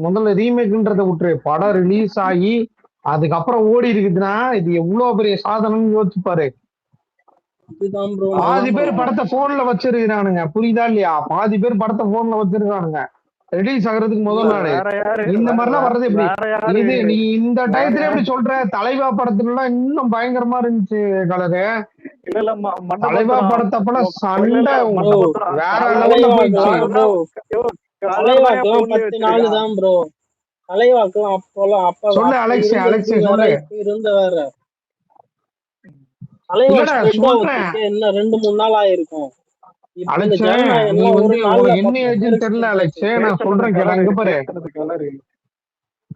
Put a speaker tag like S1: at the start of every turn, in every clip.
S1: முதல்ல ரீமேக்ன்றத விட்டுரு, படம் ரிலீஸ் ஆகி அதுக்கப்புறம் ஓடி இருக்குதுன்னா இது எவ்வளவு பெரிய சாதனைன்னு யோசிச்சு பாரு. பாதி பேர் படத்தை போன்ல வச்சிருக்கானுங்க, புரியுதா இல்லையா? பாதி பேர் படத்தை போன்ல வச்சிருக்கானுங்க ரிலீஸ் ஆகுறதுக்கு முதல் நாள். இந்த மாதிரிலாம் வர்றது எப்படி? இது நீ இந்த டயத்துல எப்படி சொல்ற? தலைவா படத்துல இன்னும் பயங்கரமா இருந்துச்சு கலரு. தலைவா படத்தப்பெல்லாம் சண்டை வேற லெவல்ல போயிடுச்சு. சொல்லு அலெக்ஸ், அலெக்ஸ் சொல்லு.
S2: என்ன 2-3 நாள் ஆயிருக்கும்.
S1: அலெக்ஸ் நீ வந்து உனக்கு என்ன ஏஜ்னு தெரியல அலெக்ஸ், நான் சொல்றேன் கேள. இங்க பாரு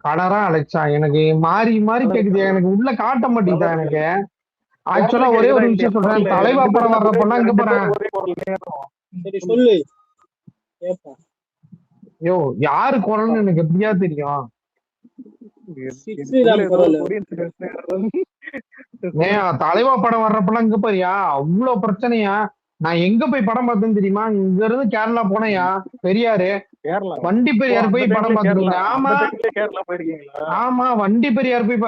S1: கலரா அலெக்ஸா, எனக்கு மாறி மாறி கேக்குது, எனக்கு உள்ள காட்ட மாட்டேங்குதா எனக்கு. ஆக்சுவலா ஒரே ஒரு விஷயம் சொல்றேன், தலைவா படம் வர்றப்பன்னா இங்க போறேன். யோ யாரு குரல்னு எனக்கு எப்படியா தெரியும்? தலைவா படம் வர்றப்பெல்லாம் இங்க பாரியா அவ்வளவு பிரச்சனையா. நான் எங்க போய் படம் பார்த்தேன்னு தெரியுமா? இங்க இருந்து கேரளா போனையா, பெரியாரு வண்டி பெரியார் போய் படம் பார்த்துருங்க. ஆமா ஆமா, வண்டி பெரியார் போய்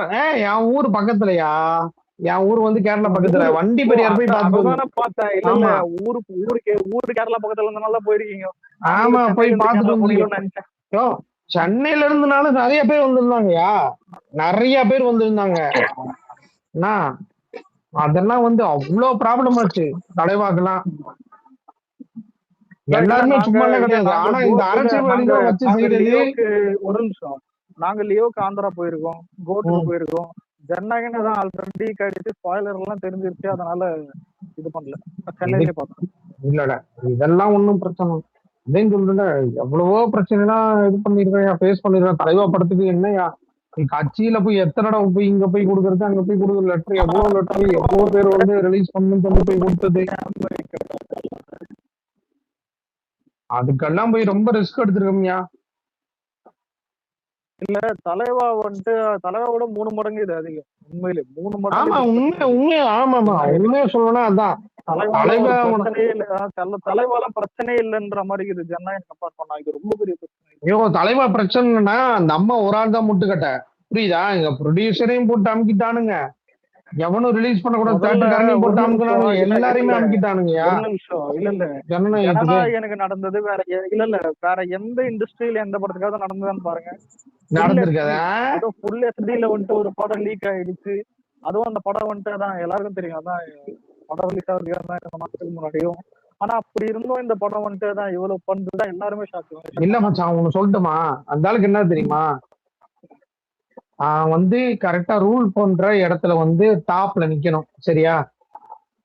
S1: என் ஊர் பக்கத்துலயா, என் ஊர் வந்து கேரளா பக்கத்துல, வண்டி பெரியார் போய் பார்த்து. ஆமா போய் பார்த்துட்டு சென்னையில இருந்துனாலும் நிறைய பேர் வந்திருந்தாங்கயா, நிறைய பேர் வந்திருந்தாங்க. அதெல்லாம் வந்து அவ்வளவு ப்ராப்ளம் ஆச்சு தலைவாக்கெல்லாம். எல்லாருமே சும்மா கிடையாது. ஆனா இந்த அரசியல்வாதிகளை வச்சு செய்யறது.
S3: ஒரு நிமிஷம், நாங்க லியோக்கு ஆந்திரா போயிருக்கோம், கோட்டுக்கு போயிருக்கோம். ஜனநாயகன் தான் ஆல்ரெடி கழிச்சு ஸ்பாயிலர் எல்லாம் தெரிஞ்சிருச்சு, அதனால இது பண்ணல. சென்னையிலே பார்த்தோம்.
S1: இல்லடா இதெல்லாம் ஒன்னும் பிரச்சனை அப்படின்னு சொல்றேன். எவ்வளவோ பிரச்சனை எல்லாம் இது பண்ணிருக்கேன், ஃபேஸ் பண்ணிருக்கேன். தலைவா படத்துக்கு என்னையா நீ கட்சியில போய் எத்தனை இடம் போய் இங்க போய் கொடுக்கறது, அங்க போய் கொடுக்குற லெட்டர், எவ்வளவு லெட்டர், எவ்வளவு பேர் வந்து ரிலீஸ் பண்ணணும்னு சொல்லி போய் கொடுத்தது. அதுக்கெல்லாம் போய் ரொம்ப ரிஸ்க் எடுத்துருக்கோம்யா.
S3: இல்ல தலைவா வந்துட்டு தலைவாவோட 3 மடங்கு இது அதிகம். உண்மையிலே 3 மடங்கு.
S1: ஆமா உண்மையா, ஆமாமா உண்மையா சொல்லணும்னா அதான்
S3: தலைவால பிரச்சனையே இல்லைன்ற மாதிரி இது. ஜனநாயகம் கம்பேர் பண்ணா இது ரொம்ப பெரிய பிரச்சனை.
S1: ஐயோ தலைவா பிரச்சனைனா அந்த அம்மா ஒரு ஆள் தான் முட்டுக்கட்ட, புரியுதா? எங்க ப்ரொடியூசரையும் போட்டு அமுக்கிட்டானுங்க, எவனும் ரிலீஸ் பண்ண கூட போட்டு அமுக்கினானுங்க, எல்லாரையுமே அமுக்கிட்டானுங்கயா.
S3: எனக்கு நடந்தது வேற இல்ல வேற எந்த இண்டஸ்ட்ரியில எந்த படத்துக்காக நடந்ததுன்னு பாருங்க.
S1: நடந்திருக்காதா?
S3: ஃபுல் எஸ்டில வந்துட்டு ஒரு படம் லீக் ஆயிடுச்சு. அதுவும் அந்த படம் வந்துட்டு அதான் எல்லாருக்கும் தெரியும், அதான் படம் ரிலீஸ் ஆகுது மாசத்துக்கு முன்னாடியும். ஆனா அப்படி இருந்தும் இந்த படம் வந்துட்டு தான் இவ்வளவு பண்றதுதான் எல்லாருமே ஷாக்கு.
S1: இல்ல மச்சான் உனக்கு சொல்லட்டுமா, அந்த ஆளுக்கு என்ன தெரியுமா, வந்து கரெக்டா ரூல் பண்ற இடத்துல வந்து டாப்ல நிக்கணும், சரியா?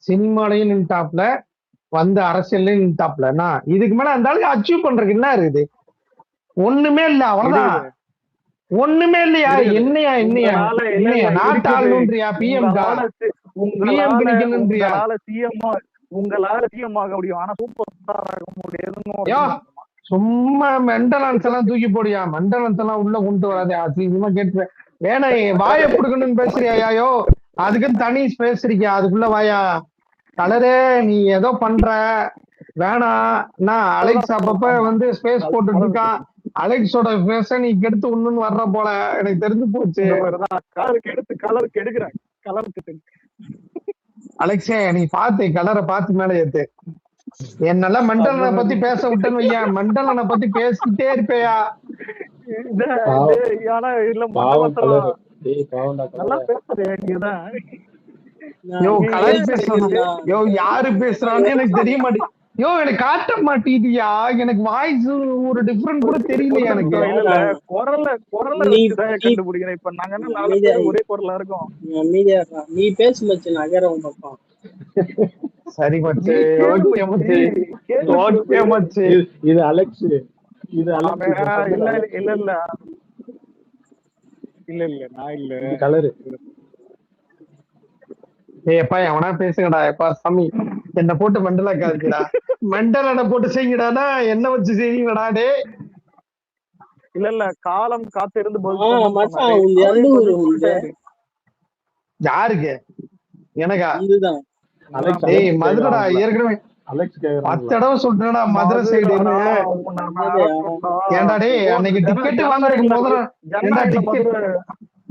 S1: சினிமாலையும் நின்டாப்ல, வந்து அரசியல்லையும் நின்டாப்ல. இதுக்கு மேல அந்த ஆளுக்கு அச்சீவ் பண்றதுக்கு என்ன இருக்குது? ஒண்ணுமே இல்ல, அவ்வளவுதான். ஒண்ணுமே இல்லையா? என்னையா என்னையா நாட்டு ஆளுன்றியா? பிஎம்
S3: உங்களால சிஎம் ஆக முடியும், ஆனா சூப்பர் ஸ்டார் ஆக முடியாது.
S1: சும்மா மெண்டலன்ஸ் எல்லாம் தூக்கி போடியா, மெண்டலன்ஸ் எல்லாம் உள்ள கொண்டு வராதே. அசிங்கமா கேட்டு வேணா வாயை புடுக்கணும்னு பேசுறியாயோ, அதுக்குன்னு தனி பேசுறீங்க, அதுக்குள்ள வாயா கலரே நீ ஏதோ பண்ற வேணாம். நான் அலெக்ஸ் அப்பப்ப வந்து ஸ்பேஸ் போட்டுட்டு இருக்கான், அலெக்ஸோட பேச நீ கெடுத்து ஒண்ணுன்னு வர்ற போல எனக்கு தெரிஞ்சு போச்சு. அலெக்ஸே நீ பாத்து கலரை பார்த்து மேல ஏத்து. என்னெல்லாம் மண்டலனை பத்தி பேச விட்டேன்னு வையா, மண்டலனை பத்தி பேசிட்டே இருப்பேயா. யாரு பேசுறான்னு எனக்கு தெரிய மாட்டேங்குது. யோ எனக்கு காட்ட மாட்டேங்குதியா, எனக்கு வாய்ஸ் ஒரு டிஃபரண்ட் கூட தெரியலையா எனக்கு.
S3: கண்டுபிடிக்கிறேன் இப்ப நாங்க ஒரே குரலா இருக்கோம்.
S2: நீ பேசு மச்சி, நகரம் பக்கம்.
S1: சரி மச்சி, ஓகே மச்சி, ஓகே மச்சி.
S4: இது அலெக்ஸ், இது
S3: இல்ல இல்ல இல்ல இல்ல இல்ல நான் இல்ல
S4: கலரு.
S1: ஏப்பா எவனா பேசுங்கடா, எப்பா சாமி என்ன போட்டு மெண்டலா காதுடா, மெண்டலனை போட்டு செய்யுங்கடானா என்ன வச்சு செய்வீங்கடா டே.
S3: இல்ல இல்ல காலம் காத்திருந்து
S1: யாருக்கு? எனக்கா?
S2: இதுதான்
S1: மதுரடா ஏற்கனவே
S4: அலெக்ஸ்
S1: 10
S4: கேக்குறாங்களா?
S1: தடவை சொல்றேன்டா மதுரை சைடுன்னு.
S3: மதுரைடா உன்னை நான் இறக்கும்டா.
S1: ஏன்டா டேய் அன்னைக்கு டிக்கெட் வாங்குறதுக்கு முதல்ல ஏன்டா
S3: ஜனநாயக
S1: டிக்கெட்
S3: மதுரை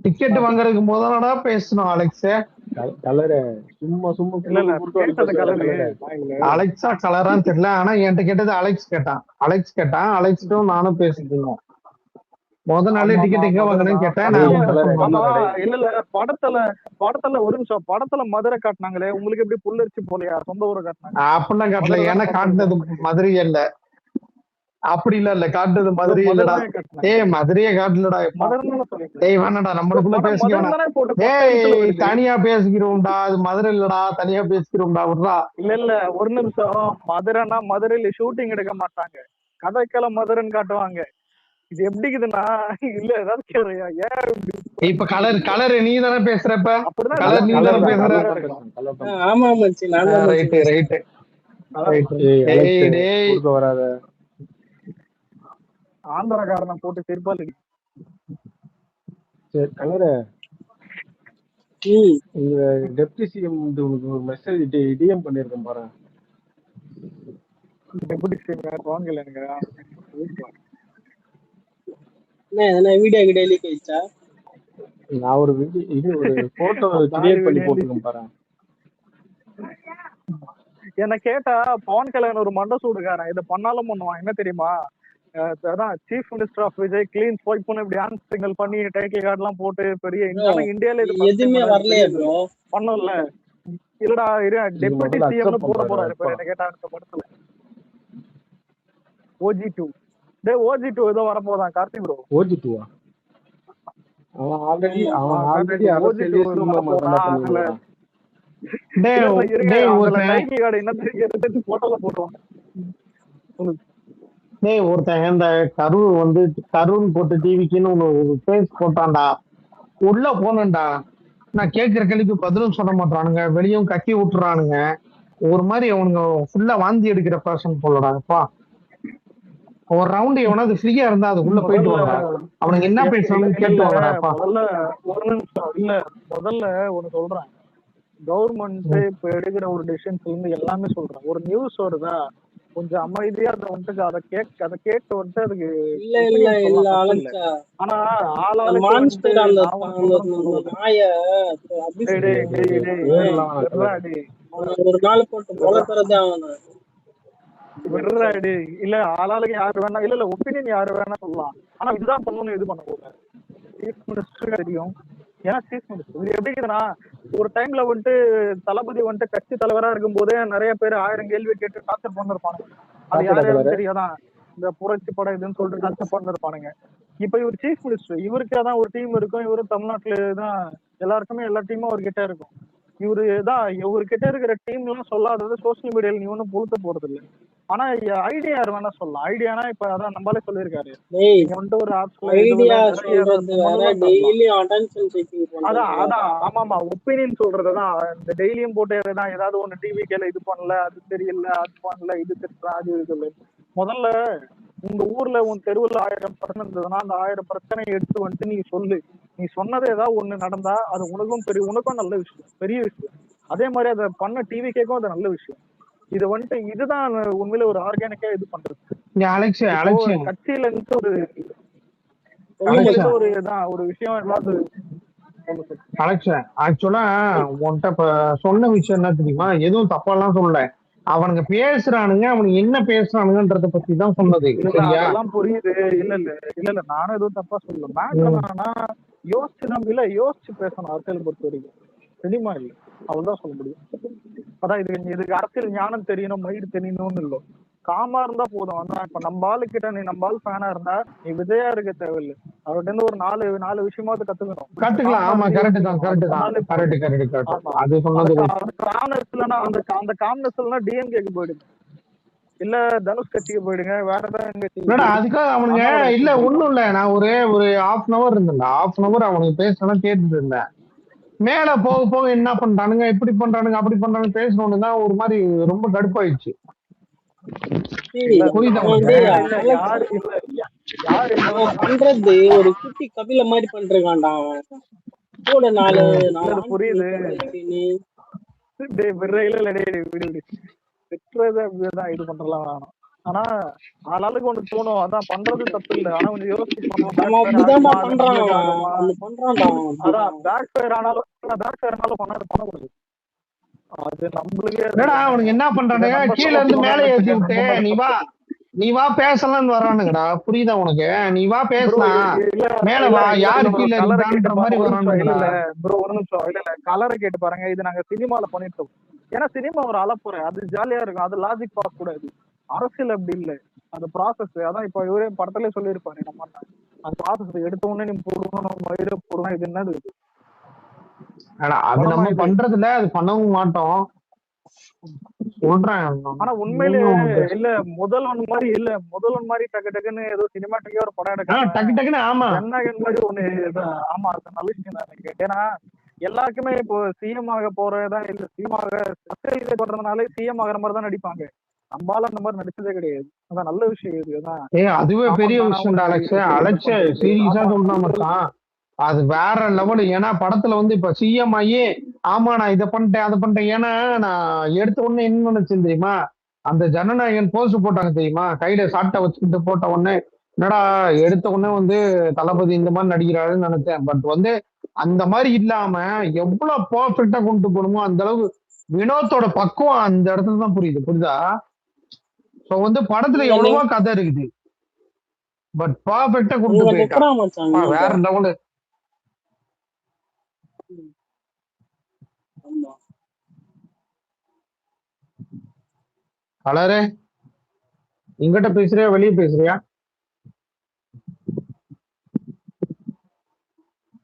S1: டிக்கெட் வாங்குறதுக்கு முதல்லடா பேசணும் அலெக்ஸ்.
S4: கலரு சும்மா சும்மா
S3: இல்ல இல்ல
S4: குறுக்கு வந்து
S3: கேட்டது
S4: பேசுறாரு
S3: கலரு
S4: கலரு.
S3: நான் இல்ல.
S1: அலெக்ஸா கலரான்னு தெரியல. ஆனா என்கிட்ட கேட்டது அலெக்ஸ் கேட்டான். அலெக்ஸ்டும் நானும் பேசிட்டு இருந்தோம். முத நாளே
S3: ஆமா ஆமா
S1: டிக்கெட் எங்க வாங்கினேன்னு கேட்டேன். நான்
S3: மதுரை.
S1: அவன்கிட்ட
S4: கலரு
S1: சொன்னேன்.
S3: ஆமா
S4: கலரு.
S3: இல்ல இல்ல படத்துல ஒரு நிமிஷம் படத்துல மதுரை காட்டினாங்களே உங்களுக்கு எப்படி புல்லரிச்சு போலையா? சொந்த ஊரை காட்டினாங்க.
S1: அப்படிலாம் காட்டல.
S3: மதுரை
S1: ஏன்னா
S3: தானே
S1: காட்டுனது
S3: படத்துல
S1: மதுரை இல்ல. அப்படி இல்ல காட்டுனது மதுரை இல்லடா.
S3: மதுரை காட்டினாங்க.
S1: ஏய் மதுரையே காட்டலடா.
S3: மதுரை சொல்லிட்டு
S1: டேய் வேணாடா நம்மளுக்குள்ள
S3: படம்
S1: பேசிக்க
S3: மதுரை
S1: வேணாம்.
S3: தானே போட்டு
S1: ஏய்
S3: பக்கத்துல வருது.
S1: தனியா பேசிக்கிறோம்டா. அது மதுரை இல்லடா. தனியா பேசிக்கிறோம்டா. விட்றா.
S3: இல்ல ஒரு நிமிஷம். மதுரைன்னா மதுரையில ஷூட்டிங் எடுக்க மாட்டாங்க. கதைக்களம் மதுரைன்னு காட்டுவாங்க. இது எப்படிக்குதுன்னா இல்ல ஏதாவது கேளுயா. ஏன் இப்படி?
S1: இப்ப கலர் நீ தானே பேசுறப்ப.
S3: அப்படிதான்
S1: கலர் நீ தானே
S3: நல்லா
S1: பேசுற.
S3: நல்லா இருக்கும்.
S4: கலர் தான்.
S2: ஆமா மச்சி நான் தான் மச்சி
S1: ரைட்
S2: பேசுறேன்.
S4: ஏய்
S1: டேய்
S4: அலெக்ஸ்
S1: டேய்
S4: குறுக்க வராத.
S3: ஆந்திரக்காரனை போட்டு திருப்பால் அடி.
S4: சரி கலரு
S2: ம்
S4: இந்த டெப்டி சிஎம் உனக்கு ஒரு மெசேஜ் டிஎம் பண்ணிருக்கேன் பாரு.
S3: எப்படி வாங்கல எனக்கு.
S2: என்ன வீடியோ கிட்ட லீக் ஆயிடுச்சா?
S4: நான் ஒரு இது ஒரு போட்டோ கிரியேட் பண்ணி போட்டுருக்கேன் பாரு.
S3: என்ன கேட்டா பவன் கல்யாண் ஒரு மண்ட சூடுகாரன் இதை பண்ணாலும் பண்ணுவான். என்ன தெரியுமா? Chief minister of Vijay clean swipe பண்ணி இப்படி ஹேண்ட் சிக்னல் பண்ணி டைட்டில் கார்டு எல்லாம் போட்டு பெரிய இந்தியால இது
S2: எதுவுமே வரலையே ப்ரோ.
S3: பண்ணல. இல்லடா டெபுட்டி சிஎம்னு போட போறாரு இப்ப. என்ன கேட்டா இந்த படத்துல OG2 OG2 ஏதோ வரப்போதான் கார்த்தி ப்ரோ.
S4: OG2 அவன் ஆல்ரெடி அரசியலே சினிமா மட்டும் பண்ணிடுறான்.
S1: ஒருத்தன் இந்த கரூர் போட்டு டிவிக்குன்னு ஒரு பேஸ் போட்டான்டா. உள்ள போனேன்டா. நான் கேட்கிற கேள்விக்கு பதிலும் சொல்ல மாட்டானுங்க. வெளியும் கக்கி விட்டுறானுங்க. ஒரு மாதிரி அவனுங்க ஃபுல்லா வாந்தி எடுக்கிற பர்சன் போலடாப்பா. ஒரு ரவுண்ட் எவனாவது ஃப்ரீயா இருந்தா அதுக்குள்ள போயிட்டு வாங்க. அவனுக்கு என்ன பேசுறாங்கன்னு கேட்டு வாங்கடாப்பா.
S3: ஒரு நிமிஷம் இல்ல முதல்ல ஒண்ணு சொல்றேன். கவர்மெண்ட் இப்ப எடுக்கிற ஒரு டெசிஷன்ஸ்ல இருந்து எல்லாமே சொல்றேன். ஒரு நியூஸ் வருதா கொஞ்சம் அமைதியா அதை வந்துட்டு அதை கேட்டு வந்துட்டு அதுக்கு
S2: இல்ல அலெக்ஸா.
S3: ஆனா
S2: மான்ஸ்டர் அந்த நாய ஒரு நாள் போட்டு வளர்க்கறதே அவன
S3: விடுறாடி. இல்ல ஆளாளுக்கு யாரு வேணா இல்ல ஒப்பீனியன் யாரு வேணா சொல்லலாம். ஆனா இதுதான் பண்ணணும் இது பண்ண போல சீஃப் மினிஸ்டருக்கு தெரியும். ஏன்னா சீஃப் மினிஸ்டர் இது எப்படின்னா ஒரு டைம்ல வந்துட்டு தளபதி வந்துட்டு கட்சி தலைவரா இருக்கும் போதே நிறைய பேர் 1000 கேள்வி கேட்டு டார்ச்சர் பண்ணிருப்பானுங்க. அது யாரும் தெரியாதான் இந்த புரட்சி படம் இதுன்னு சொல்லிட்டு டார்ச்சர் பண்ணிருப்பானுங்க. இப்ப இவர் சீஃப் மினிஸ்டர். இவருக்கே தான் ஒரு டீம் இருக்கும். இவரு தமிழ்நாட்டுல தான் எல்லாருக்குமே எல்லா டீமும் அவர்கிட்ட இருக்கும். இவர்கிட்ட இருக்கிற டீம் எல்லாம் சொல்லாதது சோசியல் மீடியால நீ ஒன்னும் பொழுத்த போறது இல்லை. ஆனா ஐடியா யார் வேணா சொல்லலாம். ஐடியானா இப்ப அதான் நம்மளே சொல்லியிருக்காரு. ஒரு ஆமாமா ஒப்பீனியன் சொல்றதுதான். இந்த டெய்லியும் போட்டு ஏதாவது ஒண்ணு டிவி கேல இது பண்ணல அது தெரியல அது பண்ணல இது திட்டுறா அது இது. முதல்ல உங்க ஊர்ல உன் தெருவுல 1000 பிரச்சனை இருந்ததுன்னா அந்த 1000 பிரச்சனையை எடுத்து வந்துட்டு நீ சொல்லு. நீ சொன்னது ஏதாவது ஒண்ணு நடந்தா அது உனக்கும் நல்ல விஷயம், பெரிய விஷயம். அதே மாதிரி அதை பண்ண டிவி கேக்கும் அது நல்ல விஷயம். இது வந்துட்டு இதுதான் உண்மையில ஒரு ஆர்கானிக்கா இது பண்றது. கட்சியில இருந்து ஒரு விஷயம் ஏதாவது
S1: ஆக்சுவலா உன்கிட்ட இப்ப சொன்ன விஷயம் என்ன தெரியுமா? எதுவும் தப்பாலாம் சொல்லல. அவனுங்க பேசுறானுங்க. அவனுக்கு என்ன பேசுறானுங்கன்றத பத்தி தான் சொன்னது.
S3: அதெல்லாம் புரியுது. இல்ல நானும் எதுவும் தப்பா சொல்லல. மேட்னா யோசிச்சு பேசணும். அரசியல் பொறுத்த வரைக்கும் தெரியுமா இல்ல அவ்வளவுதான் சொல்ல முடியும். அதான் இதுக்கு அரசியல் ஞானம் தெரியணும், மயிர் தெரியணும்னு இல்லை. காமா இருந்தா போதும். அதான் இப்ப நம்ம ஆளு கிட்ட நீ நம்ம ஆள் ஃபேனா இருந்தா நீ விஜயா இருக்க தேவையில்லை. அவர்கிட்ட இருந்து ஒரு நாலு விஷயமாவது
S1: கத்துக்கலாம். ஆமா கரெக்ட் தான். அது சொன்னது
S3: அந்த காம்னஸ் இல்லைன்னா டிஎம்கேக்கு போயிடுங்க, இல்ல தனுஷ் கட்சிக்கு போயிடுங்க, வேற ஏதாவது.
S1: அதுக்காக அவனுங்க இல்ல ஒண்ணும் இல்ல. நான் ஒரு 1/2 hour இருந்தேன். 1/2 hour அவனுக்கு பேசணும் கேட்டுட்டு இருந்தேன். மேல போக போக என்ன பண்றானுங்க, இப்படி பண்றானுங்க அப்படி பண்றானுங்க பேசணும்னு தான் ஒரு மாதிரி ரொம்ப கடுப்பாயிடுச்சு.
S2: பண்றது ஒரு குட்டி கபில மாதிரி பண்றான்டா கூட 4
S3: புரியுது. திட்டுறது அப்படிதான் இது பண்றலாம் வேணாம். ஆனா ஆளாளுக்கு ஒண்ணு தோணும், அதான் பண்றது தப்பு இல்ல. ஆனா கொஞ்சம் யோசிச்சு பண்ணணும், பேக்
S2: அவன்
S3: ஃபயர்
S2: அப்படிதான்டா
S3: ஆகுமா அது
S2: பண்றான்,
S3: நம்மளுக்கு
S2: அவன்
S3: ஆகுமா.
S2: ஒண்ணு பண்றான்டா அவன்
S3: அதான்
S2: அப்படிதான்.
S3: பேக் ஃபயர் ஆனாலும் பண்ண பண்ணக்கூடாது. அது நம்மளுக்கே அது
S1: என்னடா அவனுக்கு என்ன
S3: இதை
S1: பண்றானுங்க,
S3: நம்ம
S1: கீழ இருந்து மேலே
S3: சமத்துவம்னு
S1: ஏத்தி
S3: வச்சுக்க,
S1: விட்டு
S3: நம்ம மேல
S1: நீ வா
S3: தப்பு.
S1: நீ வா பேசலாம்னு வரானுங்கடா. புரியுதா உனக்கு? நீ வா
S3: ப்ரோ
S1: பேசலாம்,
S3: இல்ல
S1: மேல
S3: இல்ல
S1: வா,
S3: இல்ல
S1: யாரு
S3: இல்ல ப்ரோ,
S1: கீழ
S3: கலரை கேட்டு
S1: இருக்கான்ற மாதிரி
S3: ஒரு நிமிஷம். இல்ல
S1: வரானுங்கடா.
S3: இல்ல ப்ரோ, ஒரு நிமிஷம். இல்ல இல்ல, கலரை கேட்டு பாருங்க. இது நாங்க சினிமால பண்ணிட்டு இருக்கோம். ஏன்னா சினிமா ஒரு அலப்புறை, அது ஜாலியா இருக்கும், அது லாஜிக் பார்க்க கூடாது. அரசியல் அப்படி இல்ல, அது ப்ராசஸ். அதான் இப்ப இவரே படத்திலே சொல்லியிருப்பாரு நம்ம அண்ணன். அந்த ப்ராசஸ் எடுத்த உடனே நீ போடணும், நம்ம வயிறு போடணும், இது என்னது இது?
S1: அது
S3: படமா
S1: நம்ம
S3: இது?
S1: பண்றதுல அது பண்ணவும் மாட்டோம், சொல்றேன்.
S3: ஆனா உண்மையிலே இல்ல, முதல்வன் மாதிரி இல்ல, முதல்வன் மாதிரி டக்கு டக்குன்னு ஏதோ சினிமாட்டிக்கே ஒரு படம் எடுக்காம
S1: டக்கு டக்குன்னு ஆமா
S3: ஜனநாயகன் மாதிரி ஒண்ணு ஆமா, அது நல்ல விஷயம் தான் எனக்கு. ஏன்னா எல்லாருக்குமே இப்போ சிஎம் ஆக போறதான், இல்ல சிஎம் ஆக அரசியல் பண்றதுனாலே சிஎம் ஆகிற மாதிரி தான் நடிப்பாங்க. நம்மளால அந்த மாதிரி நடிச்சதே கிடையாது. அதான் நல்ல விஷயம் இது. அதான்
S1: அதுவே பெரிய
S3: காமன்
S1: விஷயம்
S3: மேனா
S1: அலெக்ஸ்.
S3: இது
S1: அலெக்ஸ்
S3: பண்றது.
S1: சீரியஸா
S3: ஆமா
S1: சொல்றான் மச்சான், அது வேற லெவல். ஏன்னா படத்துல வந்து இப்ப சிஎம் ஆகி ஆமா நான் இதை பண்ணிட்டேன் அதை பண்ணிட்டேன். ஏன்னா நான் எடுத்த உடனே என்ன நினைச்சேன் தெரியுமா, அந்த ஜனநாயகன் போஸ்ட் போட்டாங்க தெரியுமா, கையில சாட்டை வச்சுக்கிட்டு போட்ட உடனே என்னடா எடுத்த உடனே வந்து தளபதி இந்த மாதிரி நடிக்கிறாருன்னு நினைச்சேன். பட் வந்து அந்த மாதிரி இல்லாம எவ்வளவு பர்ஃபெக்டா கொண்டு போகணுமோ அந்த அளவு வினோத்தோட பக்குவம் அந்த இடத்துல தான் புரியுது. புரியுதா? சோ வந்து படத்துல
S2: இங்க
S1: எவ்வளவோ கதை இருக்குது, பட் பர்ஃபெக்டா கொண்டு
S2: இங்க
S1: போயிட்டான்.
S2: நிக்கிறான் மச்சான்
S1: வேற
S2: இங்க.
S1: லெவலு.
S2: ஆமா
S1: கலரு இங்கிட்ட பேசுறியா வெளியே பேசுறியா?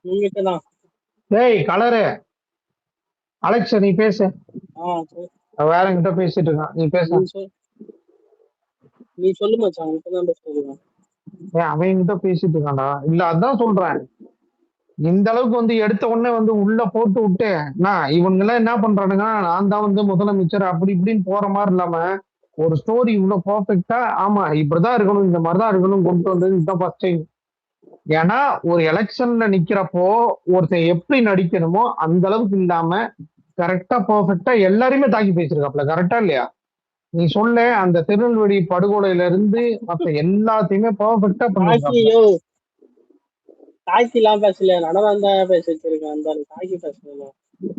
S2: நீங்கிட்டதான்.
S1: டேய் கலரு, அலெக்ஸ் நீ பேசு.
S2: சரி.
S1: வேற என்கிட்ட பேசிட்டு இருக்கான், நீ பேச.
S2: நீ சொல்லு மச்சான், இப்பதான் பேசுறேன்.
S1: அவன் என்கிட்ட பேசிட்டு இருக்கான்டா. இல்ல அதான் சொல்றேன், இந்த அளவுக்கு வந்து எடுத்த உடனே வந்து உள்ள போட்டு விட்டு நான் இவங்க எல்லாம் என்ன பண்றானுங்க, நான் தான் வந்து முதலமைச்சர் அப்படி இப்படின்னு போற மாதிரி இல்லாம ஒரு ஸ்டோரி இவ்வளவு பர்ஃபெக்டா ஆமா இப்படிதான் இருக்கணும் இந்த மாதிரிதான் இருக்கணும் கொண்டு வந்தது இதுதான் ஃபர்ஸ்ட் டைம். ஏன்னா ஒரு எலெக்ஷன்ல நிக்கிறப்போ ஒருத்தன் எப்படி நடிக்கணுமோ அந்த அளவுக்கு இல்லாம கரெக்டா பர்ஃபெக்டா எல்லாரையுமே தாக்கி பேசிருக்காப்ல. கரெக்டா இல்லையா? நீ சொல்ல அந்த திருநெல்வேலி படுகொலையில இருந்து மத்த எல்லாத்தையுமே பர்ஃபெக்டா பண்ணிருக்காப்ல.
S2: தாய்க்கு எல்லாம் பேசல, நடனம் தான் பேச வச்சிருக்கேன். அந்த தாய்க்கு பேசல.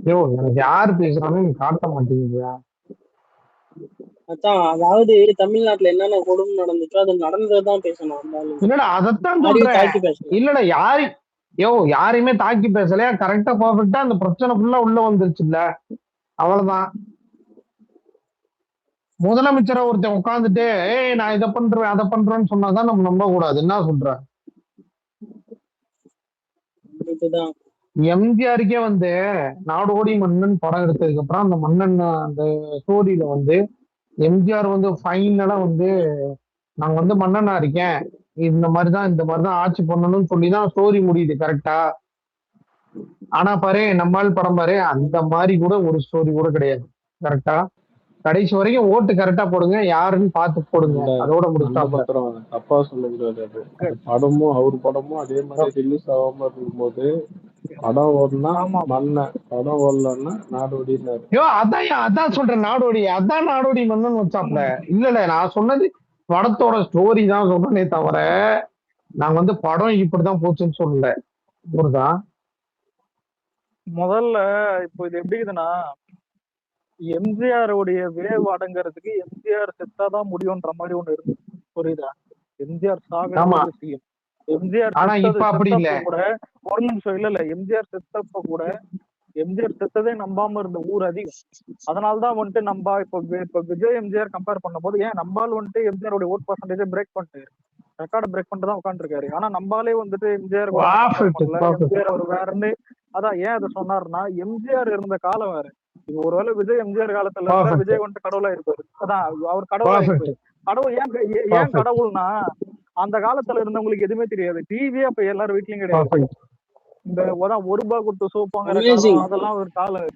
S1: ஐயோ எனக்கு யாரு பேசுறான்னு நீ காட்ட மாட்டேங்குறியா?
S2: மச்சான் அதாவது தமிழ்நாட்டுல என்னென்ன கொடுமை நடந்துச்சோ அது நடந்ததுதான் பேசணும்.
S1: இல்லடா அதைத்தான்
S2: யாரையும்
S1: சொல்றேன்.
S2: தாக்கி பேசல.
S1: இல்லடா யாரையுமே தாக்கி பேசலையா, கரெக்டா பர்ஃபெக்டா அந்த பிரச்சனை ஃபுல்லா உள்ள வந்துருச்சுல்ல, அவ்வளவுதான். முதலமைச்சரை ஒருத்தன் உட்காந்துட்டு ஏய் நான் இதை பண்றேன் அதை பண்றேன்னு சொன்னாதான் நம்ம நம்ப கூடாது. என்ன சொல்ற?
S2: இதுதான்
S1: எம்ஜிஆருக்கே வந்து நாடோடி மன்னன் படம் எடுத்ததுக்கு அப்புறம் அந்த மன்னன் அந்த ஸ்டோரியில வந்து எம்ஜிஆர் வந்து ஃபைனலா வந்து நான் வந்து மன்னனா இருக்கேன், இந்த மாதிரிதான் ஆட்சி பண்ணணும்னு சொல்லிதான் ஸ்டோரி முடியுது. கரெக்டா? ஆனா பாரு நம்மால் படம் பாரு, அந்த மாதிரி கூட ஒரு ஸ்டோரி கூட கிடையாது. கரெக்டா? கடைசி வரைக்கும் ஓட்டு கரெக்டா போடுங்க, யாருன்னு பார்த்து போடுங்க, அதோட முடிச்சாப்ல.
S4: தப்பா சொல்லக்கூடாது. அது படமும் அவர் படமும் அதே மாதிரி ரிலீஸ் ஆகாம இருக்கும்போது படம் ஓடனா மன்னன், படம் ஓடலன்னா நாடோடினாரு.
S1: அதான் சொல்றேன், அதான் நாடோடி மன்னன் வச்சாப்ல. இல்ல நான் சொன்னது படத்தோட ஸ்டோரி தான் சொன்னனே தவிர நான் வந்து படம் இப்படிதான் போச்சுன்னு சொல்லல. புரியுதா?
S3: முதல்ல இப்போ இது எப்படி இருக்குதுன்னா, எம்ஜிஆர் உடைய வேவு அடங்குறதுக்கு எம்ஜிஆர் செத்தாதான் முடியும்ன்ற மாதிரி ஒண்ணு இருக்கு. புரியுதா? எம்ஜிஆர் சாகிறது சிஎம். எம்ஜிஆர் செத்தப்ப கூட ஒரு நிமிஷம் இல்ல எம்ஜிஆர் செத்தப்ப கூட எம்ஜிஆர் செத்ததே நம்பாம இருந்த ஊர் அதிகம். அதனாலதான் வந்துட்டு நம்ம இப்ப விஜய் எம்ஜிஆர் கம்பேர் பண்ணும்போது ஏன் நம்பால் வந்துட்டு எம்ஜிஆருடைய ஓட் பர்சன்டேஜ் பிரேக் பண்ணிட்டு ரெக்கார்டு பிரேக் பண்ணிட்டு தான் உட்காந்துருக்காரு. ஆனா நம்பாலே வந்துட்டு எம்ஜிஆர் கூட எம்ஜிஆர் அவர் வேறன்னு. அதான் ஏன் அதை சொன்னாருன்னா எம்ஜிஆர் இருந்த காலம் வேற. இப்ப ஒருவேளை விஜய் எம்ஜிஆர் காலத்துல இருந்தா விஜய் வந்துட்டு கடவுளா இருப்பாரு. அதான் அவர் கடவுளா இருப்பாரு. கடவுள் ஏன் கடவுள்னா அந்த காலத்துல இருந்தவங்களுக்கு எதுவுமே தெரியாது. டிவியே அப்ப எல்லாரும் வீட்லயும் கிடையாது. இந்த ஒரு ரூபாய் கொடுத்து சோப்பாங்கிற காலம் அதெல்லாம் ஒரு காலம்.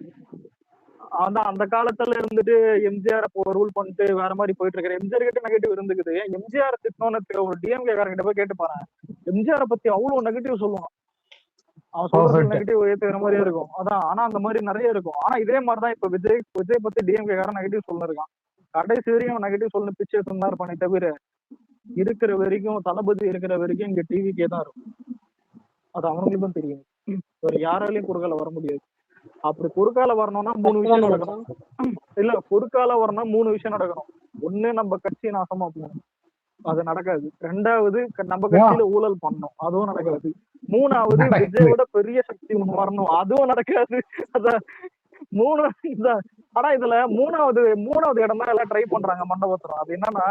S3: அதான் அந்த காலத்துல இருந்துட்டு எம்ஜிஆர் அப்போ ரூல் பண்ணிட்டு வேற மாதிரி போயிட்டு இருக்காரு. எம்ஜிஆர் கிட்ட நெகட்டிவ் இருந்துக்குது. எம்ஜிஆர் திட்டணும்னு ஒரு டிஎம்கே காரங்க கிட்ட போய் கேட்டு பாரு, எம்ஜிஆரை பத்தி அவ்வளவு நெகட்டிவ் சொல்லுவான். அவன் சொல்றது நெகட்டிவ் ஏத்துக்கிற மாதிரியே இருக்கும். அதான் ஆனா அந்த மாதிரி நிறைய இருக்கும். ஆனா இதே மாதிரிதான் இப்ப விஜய் பத்தி டிஎம்கே காரன் நெகட்டிவ் சொல்லிருக்கான். கடைசி வரைக்கும் நெகட்டிவ் சொல்லு பிச்சை தான் இருப்பானே தவிர இருக்கிற வரைக்கும் தளபதி இருக்கிற வரைக்கும் இங்க டிவிக்கே தான் இருக்கும். அது அவங்களுக்கும் தெரியும். வேற யாராலையும் குறுக்கால வர முடியாது. அப்படி குறுக்கால வரணும்னா 3 விஷயம் நடக்கணும். இல்ல குறுக்கால வரணும்னா 3 விஷயம் நடக்கணும். ஒண்ணு நம்ம கட்சி நாசமா போகணும், அது நடக்காது. 2வது நம்ம கட்சியில ஊழல் பண்ணணும், அதுவும் நடக்காது. 3வது விஜயோட பெரிய சக்தி ஒண்ணு வரணும், அதுவும் நடக்காது. அதான் 3 இதான். ஆனா இதுல மூணாவது இடம் தான் எல்லாம் ட்ரை பண்றாங்க மண்டபத்திரம். அது என்னன்னா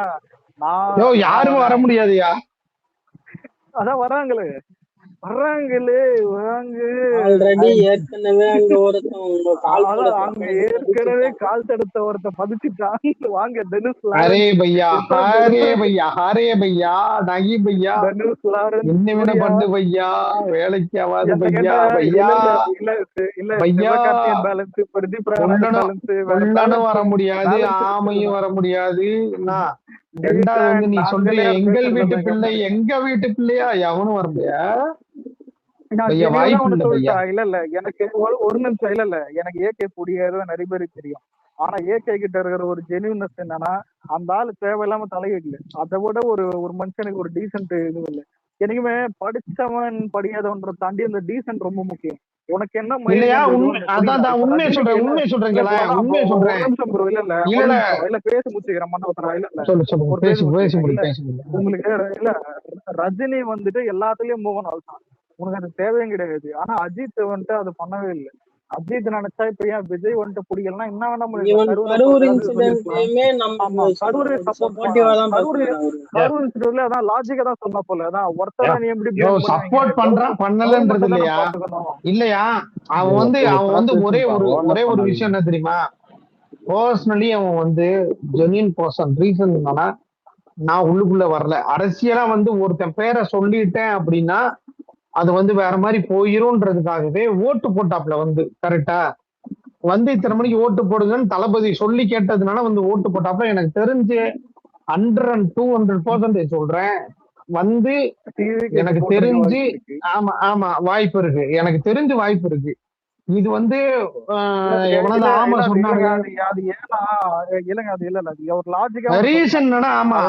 S1: யாரும் வர முடியாதுயா.
S3: அதான் வராங்களே
S2: ஆல்ரெடி ஏற்கனவே அங்க
S3: ஏற்கனவே கால் தடுத்த ஒருத்த பதிச்சுட்டான். வாங்க தனுஷ்
S1: அரே பையா அரே பையா அரே பையா நகி பையா
S3: தனுஷ் லாரன்ஸ்
S1: என்ன பண்ணு பையா வேலைக்கு ஆகாது பையா பையா
S3: இல்ல பையா பேலன்ஸ் பிரதீப் பேலன்ஸ்
S1: வர முடியாது, ஆமையும் வர முடியாது. ரெண்டாவது வந்து நீ சொல்றிய எங்கள் வீட்டு பிள்ளையா எவனும் வர முடியாது.
S3: இல்ல எனக்கு ஒரு நிமிஷம் இல்ல எனக்கு ஏகே புடியாத நிறைய பேருக்கு தெரியும். ஆனா ஏகே கிட்ட இருக்கிற ஒரு ஜெனியூனஸ் என்னன்னா அந்த ஆளு தேவையில்லாம தலையிடல. அதை விட ஒரு மனுஷனுக்கு ஒரு டீசென்ட் இது இல்லை. எனக்குமே படிச்சவன் படிக்காதவன்ற தாண்டி அந்த டீசென்ட் ரொம்ப முக்கியம். உனக்கு என்ன
S1: உண்மையை சொல்றேன்
S3: இல்ல பேசி முடிச்சுக்கிறேன் உங்களுக்கு. இல்ல ரஜினி வந்துட்டு எல்லாத்துலயும் மூவன் ஆல்தான், உனக்கு அது தேவையும் கிடையாது. ஆனா அஜித் வந்துட்டு அது பண்ணவே இல்லை. அஜித் நினைச்சா இப்ப ஏன் விஜய் வந்துட்டு பிடிக்கலன்னா என்ன வேணா அதான் லாஜிக்கா தான் சொன்ன போல. அதான் ஒருத்தர் எப்படி
S1: சப்போர்ட் பண்றான் பண்ணலன்றது இல்லையா இல்லையா. அவன் வந்து ஒரே ஒரு விஷயம் என்ன தெரியுமா, பர்சனலி அவன் வந்து ஜென்யூன் பர்சன். ரீசன் என்னன்னா நான் உள்ளுக்குள்ள வரல. அரசியலா வந்து ஒருத்தன் பேரை சொல்லிட்டேன் அப்படின்னா அது வந்து வேற மாதிரி போயிரும்ன்றதுக்காகவே ஓட்டு போட்டாப்ல வந்து கரெக்டா வந்து இத்தனை மணிக்கு ஓட்டு போடுங்கன்னு தளபதி சொல்லி கேட்டதுனால வந்து ஓட்டு போட்டாப்ல. எனக்கு தெரிஞ்சு 100-200% சொல்றேன் வந்து எனக்கு தெரிஞ்சு ஆமா வாய்ப்பு இருக்கு, எனக்கு தெரிஞ்சு வாய்ப்பு இருக்கு. இது வந்து ஆமா சொன்னாங்க ரீசன் ஆமா.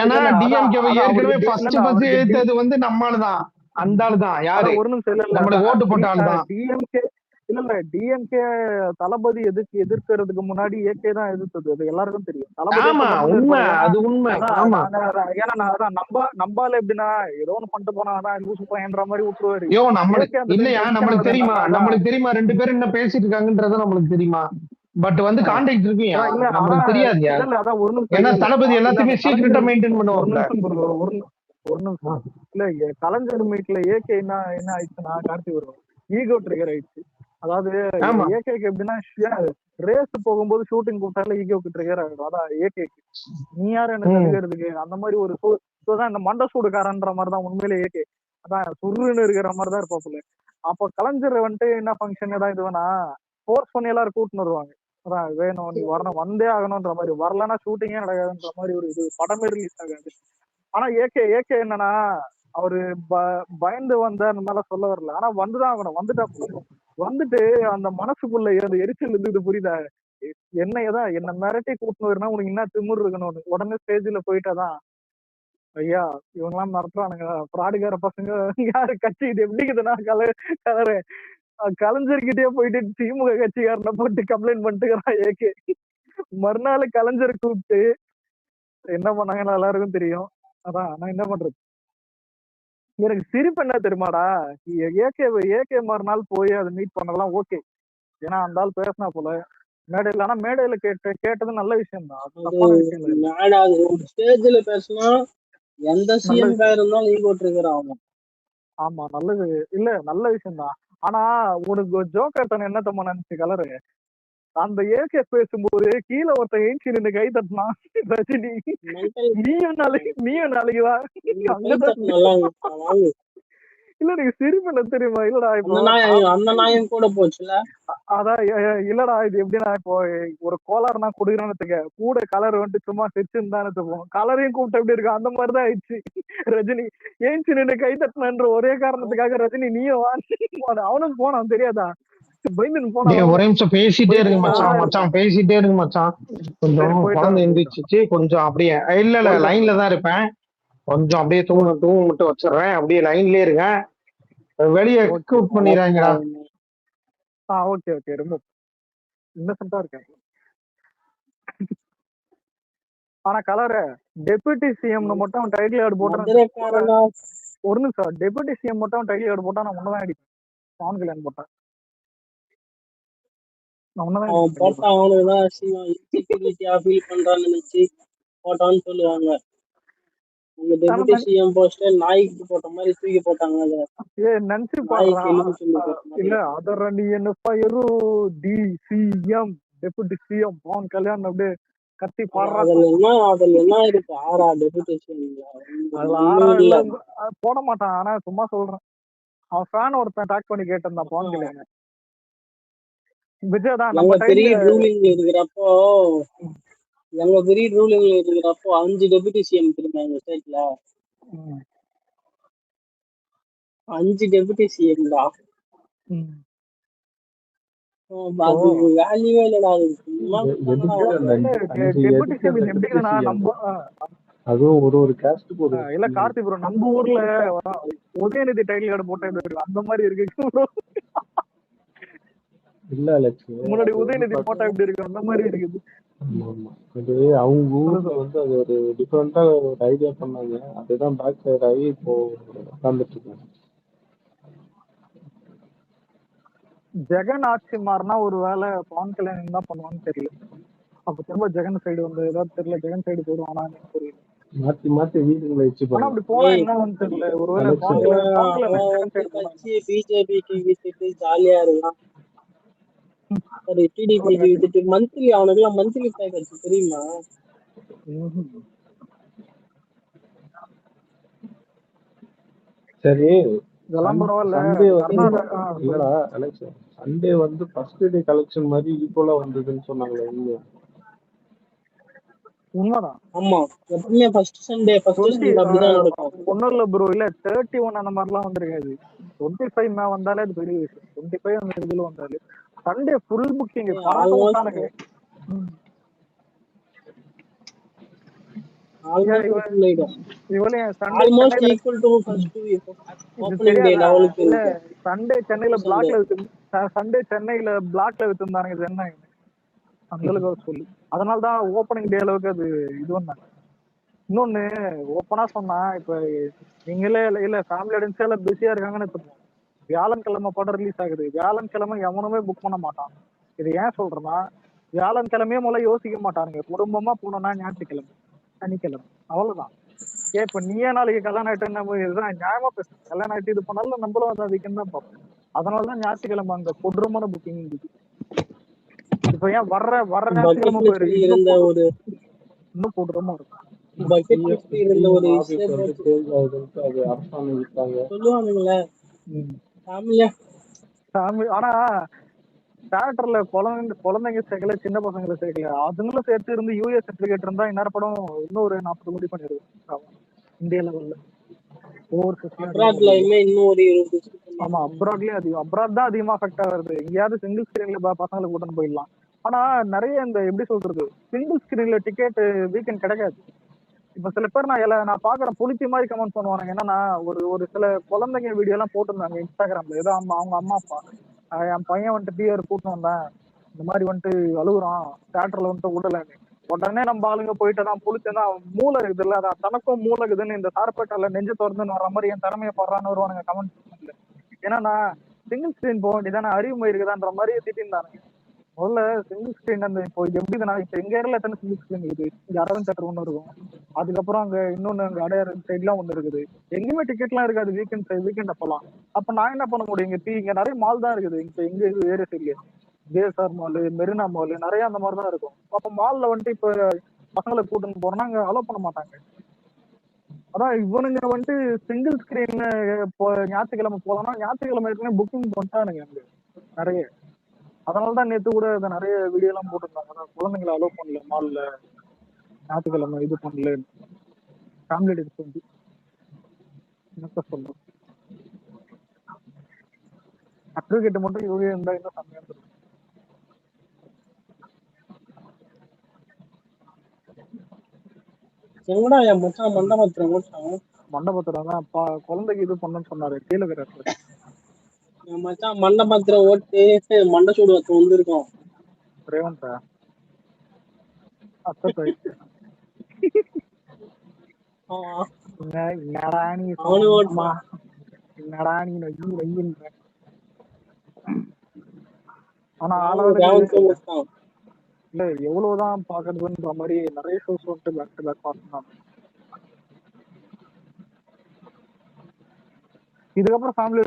S1: ஏன்னா டிஎம்கே ஏற்கனவே ஃபர்ஸ்ட் எடுத்தது வந்து நம்மளுதான், அந்த ஆளுதான் யாரு
S3: ஒரு நிமிஷம்
S1: நம்மளுக்கு ஓட்டு போட்ட ஆளுதான்.
S3: டிஎம்கே தளபதி எதிர்க்கிறதுக்கு முன்னாடி ஏகே தான் எதிர்த்தது, அது எல்லாருக்கும் தெரியும். நம்பால எப்படின்னா ஏதோ ஒண்ணு பண்ணிட்டு போனா லூசு பையன்ற மாதிரி விட்டுருவாரு.
S1: இல்லையா நம்மளுக்கு தெரியுமா 2 பேரும் என்ன பேசிட்டு இருக்காங்கன்றது நம்மளுக்கு தெரியுமா. பட் வந்து கான்டாக்ட் இருக்கு நம்மளுக்கு தெரியாது. ஏன்னா தளபதி எல்லாத்தையுமே சீக்கிரட்டா மெயின்டைன் பண்ணுவாங்க.
S3: ஒரு நிமிஷம் இல்ல கலைஞர் மீட்ல ஏகே என்ன ஆயிடுச்சுன்னா கார்த்தி வரும் ஈகோ ட்ரிகர் ஆயிடுச்சு. அதாவது ஏகேக்கு எப்படின்னா ரேஸ் போகும்போது ஷூட்டிங் கூட்டால ஈகோக்கு ட்ரிகர் ஆகிடும். அதான் ஏகேக்கு நீ யாரு என்ன தடுக்கிறதுக்கு அந்த மாதிரி ஒரு இந்த மண்ட சூடுக்காரன்ற மாதிரிதான் உண்மையிலே ஏகே. அதான் சுருன்னு இருக்கிற மாதிரிதான் இருப்பாப்புல. அப்போ கலைஞர் வந்துட்டு என்ன ஃபங்க்ஷன் ஏதாவது இது வேணா ஃபோர்ஸ் பண்ணி எல்லாரும் கூட்டின்னு வருவாங்க. அதான் வேணும் நீ வரணும் வந்தே ஆகணும்ன்ற மாதிரி, வரலன்னா ஷூட்டிங்கே நடக்காதுன்ற மாதிரி ஒரு இது படமே ரிலீஸ் ஆகாது. ஆனா ஏகே என்னன்னா அவரு பயந்து வந்தாருனால சொல்ல வரல. ஆனா வந்துதான் ஆகணும், வந்துட்டு அந்த மனசுக்குள்ள எரிச்சல் இருந்தது புரியுதா. என்ன மிரட்டி கூட்டின்னு வரணும், உனக்கு என்ன திமிர் இருக்கணும்னு உடனே ஸ்டேஜ்ல போயிட்டாதான் ஐயா இவங்க எல்லாம் மிரட்டுறானுங்க பிராடுகார பசங்க யாரு கட்சி இது எப்படிக்குதுன்னா கலரு கலைஞர்கிட்டயே போயிட்டு திமுக கட்சிக்காரனை போட்டு கம்ப்ளைண்ட் பண்ணிட்டுக்கிறான் ஏகே. மறுநாள் கலைஞர் கூப்பிட்டு என்ன பண்ணாங்கன்னு எல்லாருக்கும் தெரியும். அதான் நான் என்ன பண்றது, எனக்கு சிரிப்பு என்ன தெரியுமாடா, ஏகே மறுநாள் போய் அதை மீட் பண்ணலாம் ஓகே, ஏன்னா அந்த ஆள் பேசினா போல மேடையில. ஆனா மேடையில கேட்டது நல்ல விஷயம் தான்,
S2: ஸ்டேஜ்ல பேசினா எந்த சிஎம் இருந்தாலும் ஈகோ ட்ரிகர் ஆகும்.
S3: ஆமா நல்லது இல்ல நல்ல விஷயம் தான். ஆனா உனக்கு ஜோக்கர் தானே என்ன தம்மா நினைச்சு கலரு, அந்த ஏகே பேசும்போது கீழே ஒருத்தன் ஏஞ்சி நின்று கை தட்டினா ரஜினி நீயும் நாளைக்கு வா. இல்ல நீங்க சிரிப்பு என்ன தெரியுமா, இல்லடா இப்போ
S2: அந்த நாயம் கூட போச்சுல.
S3: அதான் இல்லடா இது எப்படின்னா இப்போ ஒரு கோளாறுனா குடுக்கிறோன்னு கூட கலர் வந்துட்டு சும்மா செச்சுன்னு தானே போவோம், கலரையும் கூப்பிட்டு எப்படி இருக்கு அந்த மாதிரிதான் ஆயிடுச்சு. ரஜினி ஏஞ்சி நின்று கை தட்டினன்ற ஒரே காரணத்துக்காக ரஜினி நீயும் வா அவனும் போனான் தெரியாதா. பயந்துன்னு
S1: டேய்
S3: போனாலும்
S1: ஒரே நிமிஷம் பேசிட்டே
S3: போயிட்டு
S1: இருங்க மச்சான்.
S3: நல்லா
S1: மச்சான்
S3: இருக்கும்.
S1: பேசிட்டே இருங்க மச்சான். கொஞ்சம்
S3: சரி போயிட்டு
S1: குழந்தை
S3: வரேன் போயிட்டு வரேன்
S1: எந்திரிச்சிச்சு. கொஞ்சம் அப்படியே இல்ல இல்ல
S3: போயிட்டு
S1: லைன்ல
S3: வரேன்.
S1: தான் இருப்பேன். கொஞ்சம் அப்படியே தூங்க
S3: ஓகே
S1: தூங்க மட்டும் வச்சிடுறேன். அப்படியே லைன்லயே இருங்க. வெளியே
S3: ஓகே
S1: எக்ஸ்கூட் பண்ணிடுறாங்கடா.
S3: ஓகே ஓகே ரொம்ப இன்னசென்ட்டா இருக்கேன். ஆனா கலரு டெபுட்டி சிஎம்னு மட்டும் அவன் டைட்டில் கார்டு போட்டான்.
S2: மதுரைக்காரனா
S3: ஒரு நிமிஷம் டெபுட்டி சிஎம் மட்டும் அவன் டைட்டில் கார்டு போட்டா நான் ஒன்னதான் அடிப்பேன். பவன் கல்யாண் போட்டேன் நான் ஒன்னதான்
S2: அவன்
S3: அடிப்பேன்
S2: போட்டா
S3: கண்டிப்பா.
S2: அவனுக்குதான் அசிங்கம் இன்செக்யூரிட்டியா ஃபீல் பண்றான்னு நினைச்சு போட்டான்னு சொல்லுவாங்க. உங்க டெபுட்டி சிஎம் போஸ்ட் நாய்க்கு போட்ட மாதிரி தூக்கி போட்டாங்க. அதை
S3: நினைச்சு பாடுறா.
S2: நாய்க்கு எலும்பு சொல்லி போட்ட மாதிரி.
S3: இல்ல அதர் நீ என்ன ஃபயரு டி CM deputy CM Pawan Kalyan அப்படியே கத்தி பாடுறா.
S2: அதுல என்ன இருக்கு? ஆறா டெபுட்டி சிஎம்
S3: அதுல
S2: ஒண்ணும் இல்ல.
S3: போட மாட்டான். ஆனா சும்மா சொல்றேன். அவன் ஃபேன் ஒருத்தன் டாக் பண்ணி கேட்டிருந்தான் பவன் கல்யாண். விஜய் தான் நம்ம
S2: எங்க பெரிய
S3: டைட்டில்
S2: ரூலிங்ல இருக்கிறப்போ 5 டெபுட்டி சிஎம் இருந்தாங்க எங்க ஸ்டேட்ல. 5 டெபுட்டி சிஎம் தான். அது வேல்யூவே இல்லடா. அது சும்மா
S3: டெபுட்டி சிஎம் எப்படின்னா நம்ம
S4: அதுவும் ஒரு கேஸ்டுக்கு ஒரு
S3: இல்ல கார்த்தி ப்ரோ நம்ம ஊர்ல உதயநிதி டைட்டில் கார்டு போட்டா எப்படி இருக்கு அந்த மாதிரி இருக்கு ப்ரோ.
S4: இல்ல அலெக்ஸ்,
S3: முன்னாடி உதயநிதி போட்டா எப்படி இருக்கு அந்த மாதிரி இருக்குது.
S4: அது அவங்க ஊர்ல வந்து அது ஒரு டிஃபரெண்டா ஒரு ஐடியா பண்ணாங்க. அதுதான் பேக் ஃபயர் ஆகி இப்போ உட்கார்ந்துட்டு இருக்காங்க.
S3: ஜெகன் ஆட்சி மாறினா ஒரு வேலை பவன் கல்யாண் என்ன பண்ணுவான்னு தெரியல. அப்ப திரும்ப ஜெகன் சைடு வந்து ஏதாவது தெரியல. ஜெகன் சைடு போடுவானான்னு தெரியல.
S4: மாத்தி மாத்தி வீடுகளை வச்சு
S3: ஆனா அப்படி போனா என்னன்னு தெரியல. ஒருவேளை பவன் கல்யாண் ஜெகன் சைடு போனாங்க.
S2: பிஜேபிக்கு வித்துட்டு ஜாலியா இருக்கான். சரி டிடிபிக்கு வித்துட்டு மந்த்லி அவனுக்குலாம் மந்த்லி பேக்கேஜ் தெரியுமா?
S4: சரி
S3: இதெல்லாம் பரவாயில்ல.
S4: சண்டே வந்து இல்லடா அலெக்ஸ், சண்டே வந்து ஃபர்ஸ்ட் டே கலெக்ஷன் மாதிரி ஈக்குவலா வந்ததுன்னு சொன்னாங்களே இல்லையா?
S3: உண்மைதான்.
S2: ஆமா எப்பவுமே ஃபர்ஸ்ட் சண்டே அப்படிதான் நடக்கும்.
S3: ஒன்னும் இல்ல ப்ரோ. இல்ல 31 அந்த மாதிரிலாம் வந்திருக்காது. 25 வந்தாலே அது பெரிய விஷயம். 25 அந்த இதுல வந்தாலே சண்டே ஃபுல் புக்கிங் பறக்க விட்டானுங்க. சண்டே சென்னையில வித்துருந்தானுங்க சென்னை அந்த அளவுக்கு சொல்லி. அதனாலதான் ஓப்பனிங் டே அளவுக்கு அது இது வந்தாங்க. இன்னொன்னு ஓப்பனா சொன்னா இப்ப நீங்களே இல்ல ஃபேமிலி ஆடியன்ஸே எல்லாம் பிஸியா இருக்காங்கன்னு வச்சுக்கோங்க. வியாழன்கிழமை படம் ரிலீஸ் ஆகுது. வியாழன்கிழமை எவனுமே புக் பண்ண மாட்டான். இது ஏன் சொல்றேன்னா வியாழன்கிழமையே முதல்ல யோசிக்க மாட்டானுங்க. குடும்பமா போனோம்னா ஞாயிற்றுக்கிழமை சனிக்கிழமை அவ்வளவுதான். இப்ப நீயே நாளைக்கு கல்யாணம் ஆயிட்டு நம்ம இதுதான் நியாயமா பேசுறேன். கல்யாணம் ஆயிட்டு இது பண்ணாலும் நம்மளும் அதை அதிகம் தான் பார்ப்போம். அதனாலதான் ஞாயிற்றுக்கிழமை அங்க கொடூரமான புக்கிங் இருக்கு. இப்ப ஏன் வர்ற ஞாயிற்றுக்கிழமை போயிரு இன்னும் கொடூரமா இருக்கும். ஆனா தியேட்டர்ல குழந்தைங்க சேர்க்கல, சின்ன பசங்களை சேர்க்கல. அதுங்களும் சேர்த்து இருந்து யூஎஸ் சர்டிபிகேட் இருந்தா இன்னொரு படம் இன்னும் ஒரு 40 கோடி பண்ணிருக்கும் இந்திய லெவல்ல. ஆமா அப்ராட்லயும் அதிகம். அப்ராட் தான் அதிகமா அஃபெக்ட் ஆகுது. எங்கேயாவது சிங்கிள் ஸ்கிரீன்ல பசங்களை கூட்டிட்டு போயிடலாம். ஆனா நிறைய இந்த எப்படி சொல்றது சிங்கிள் ஸ்கிரீன்ல டிக்கெட் வீக்கெண்ட் கிடைக்காது. இப்ப சில பேர் நான் பாக்குறேன் புளிச்சி மாதிரி கமெண்ட் பண்ணுவாங்க. என்னன்னா ஒரு சில குழந்தைங்க வீடியோ எல்லாம் போட்டிருந்தாங்க இன்ஸ்டாகிராம்ல. ஏதோ அவங்க அம்மா அப்பா என் பையன் வந்துட்டு பிஆர் கூட்டிட்டு வந்தேன், இந்த மாதிரி வந்துட்டு அழுகுறான் தியேட்டர்ல வந்துட்டு விடலன்னு. உடனே நம்ம ஆளுங்க போயிட்டு தான் புளிச்சேன்னா மூளை இருக்குது இல்ல, அதான் தனக்கும் மூளை இருக்குதுன்னு இந்த சார்பேட்டால நெஞ்சு திறந்துன்னு வர மாதிரி என் திறமையை படுறான்னு வருவானுங்க கமெண்ட் செக்ஷன்ல. ஏன்னா நான் சிங்கிள் ஸ்கிரீன் போக வேண்டியதானே அறிவு இருக்குதான்ற மாதிரி திட்டிருந்தானுங்க. முதல்ல சிங்கிள் ஸ்கிரீன் அந்த இப்போ எப்படின்னா இப்ப எங்க ஏரியால எத்தனை சிங்கிள் ஸ்கிரீன் இருக்குது? இங்க அரவன் தேட்டர் ஒண்ணு இருக்கும். அதுக்கப்புறம் அங்க இன்னொன்னு அங்க அடையாறு சைட்லாம் ஒண்ணு இருக்குது. எங்கேயுமே டிக்கெட்லாம் இருக்காது வீக்கெண்ட் அப்பெல்லாம். அப்ப நான் என்ன பண்ண முடியும்? இங்க நிறைய மால் தான் இருக்குது. இப்ப எங்க ஏரியா சைட்லயே ஜேஎஸ்ஆர் மால், மெரினா மால் நிறைய அந்த மாதிரி தான் இருக்கும். அப்ப மால்ல வந்துட்டு இப்ப பசங்களை கூட்டின்னு போறோம்னா அங்க அலோவ் பண்ண மாட்டாங்க. அதான் இவனுங்க வந்துட்டு சிங்கிள் ஸ்கிரீன் இப்போ ஞாயிற்றுக்கிழமை போகலாம்னா ஞாயிற்றுக்கிழமை ஏற்கனவே புக்கிங் பண்ணிட்டானுங்க அங்க நிறைய. அதனாலதான் நேத்து கூட நிறைய வீடியோ எல்லாம் போட்டிருந்தாங்க. குழந்தைங்களை அலோவ் பண்ணல மால்ல ஞாயிற்றுக்கிழமை இது பண்ணல ஃபேமிலி எடுத்து வந்து என்ன சொல்றோம். அட்வொகேட் மட்டும் இவங்க இருந்தா இன்னும் செம்மையா இருந்திருக்கும்.
S2: எங்கடா என் மச்சான் மண்டபத்துல ஓட்டான்?
S3: மண்டபத்துல தான் குழந்தைக்கு இது பண்ணணும்னு சொன்னாரு கீழே இருக்கிற இடத்துல.
S2: என் மச்சான் மண்டபத்துல ஓட்டு மண்டை சூடு வச்சு வந்திருக்கான்.
S3: ரேவன்டா அத்தை
S2: ஆமா.
S3: என்னடா நீ
S2: அவனு
S3: சொன்னமா
S2: ஓட்டுறான்.
S3: என்னடா நீ நொய்யுன்ற. ஆனா
S2: அவனும்
S3: ஆளாளுக்கு
S2: ரேவன்த்தும் ஓட்டான்.
S3: இல்ல எவ்வளவுதான் பாக்குறதுன்ற மாதிரி நிறைய ஷோஸ் வந்துட்டு பேக் டு பேக் பார்த்தோம். இதுக்கப்புறம் ஃபேமிலி